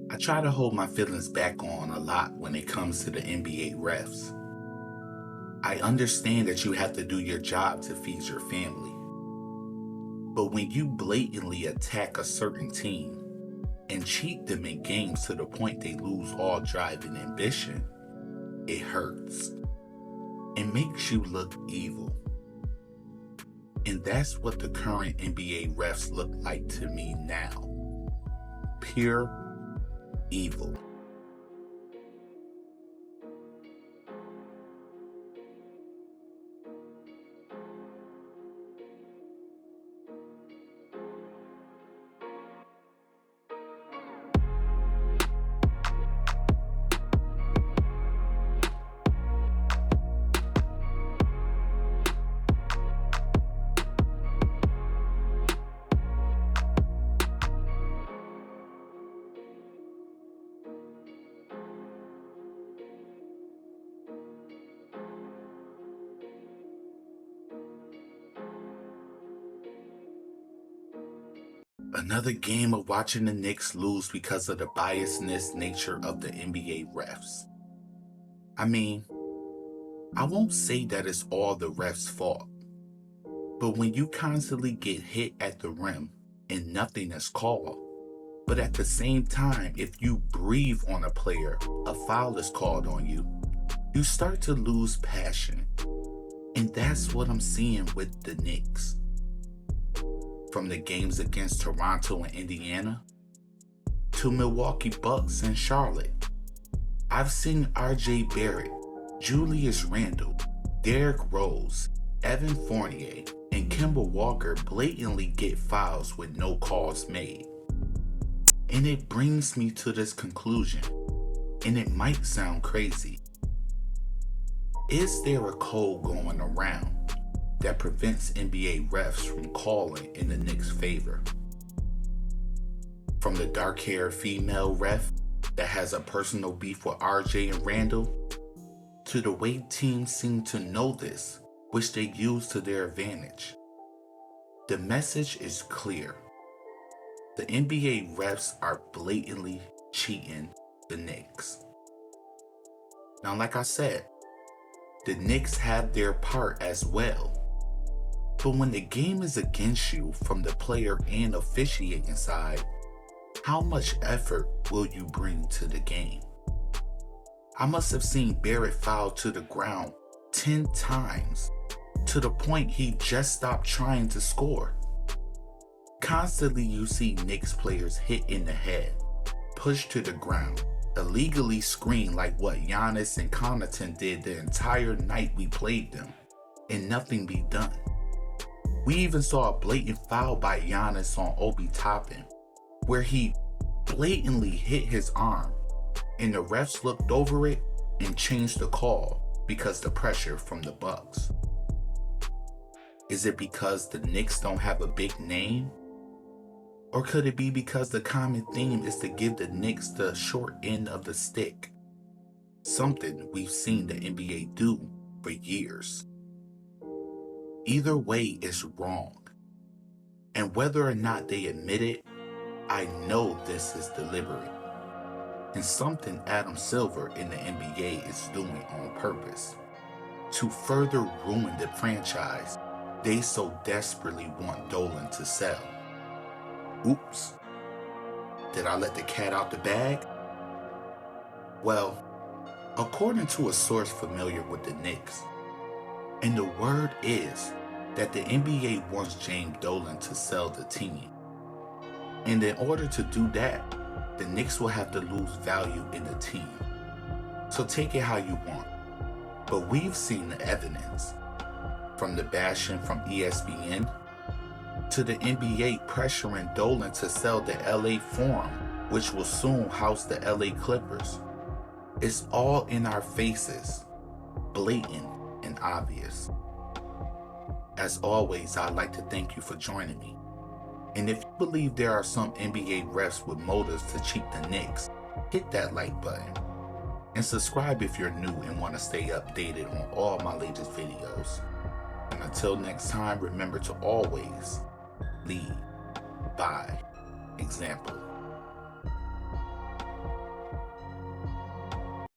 I try to hold my feelings back on a lot when it comes to the NBA refs. I understand that you have to do your job to feed your family. But when you blatantly attack a certain team and cheat them in games to the point they lose all drive and ambition, it hurts. It makes you look evil. And that's what the current NBA refs look like to me now. Pure evil. Another game of watching the Knicks lose because of the biasness nature of the NBA refs. I mean, I won't say that it's all the refs' fault, but when you constantly get hit at the rim and nothing is called, but at the same time, if you breathe on a player, a foul is called on you, you start to lose passion. And that's what I'm seeing with the Knicks. From the games against Toronto and Indiana to Milwaukee Bucks and Charlotte, I've seen RJ Barrett, Julius Randle, Derrick Rose, Evan Fournier, and Kemba Walker blatantly get fouls with no calls made. And it brings me to this conclusion, and it might sound crazy. Is there a code going around that prevents NBA refs from calling in the Knicks' favor? From the dark-haired female ref that has a personal beef with RJ and Randall, to the way teams seem to know this, which they use to their advantage. The message is clear. The NBA refs are blatantly cheating the Knicks. Now, like I said, the Knicks have their part as well. But when the game is against you from the player and officiating side, how much effort will you bring to the game? I must have seen Barrett foul to the ground 10 times, to the point he just stopped trying to score. Constantly you see Knicks players hit in the head, pushed to the ground, illegally screened like what Giannis and Connaughton did the entire night we played them, and nothing be done. We even saw a blatant foul by Giannis on Obi Toppin, where he blatantly hit his arm, and the refs looked over it and changed the call because the pressure from the Bucks. Is it because the Knicks don't have a big name? Or could it be because the common theme is to give the Knicks the short end of the stick? Something we've seen the NBA do for years. Either way is wrong. And whether or not they admit it, I know this is deliberate. And something Adam Silver in the NBA is doing on purpose. To further ruin the franchise they so desperately want Dolan to sell. Oops. Did I let the cat out the bag? Well, according to a source familiar with the Knicks, and the word is that the NBA wants James Dolan to sell the team. And in order to do that, the Knicks will have to lose value in the team. So take it how you want. But we've seen the evidence. From the bashing from ESPN to the NBA pressuring Dolan to sell the LA Forum, which will soon house the LA Clippers. It's all in our faces, blatant and obvious. As always, I'd like to thank you for joining me. And if you believe there are some NBA refs with motives to cheat the Knicks, hit that like button. And subscribe if you're new and want to stay updated on all my latest videos. And until next time, remember to always lead by example.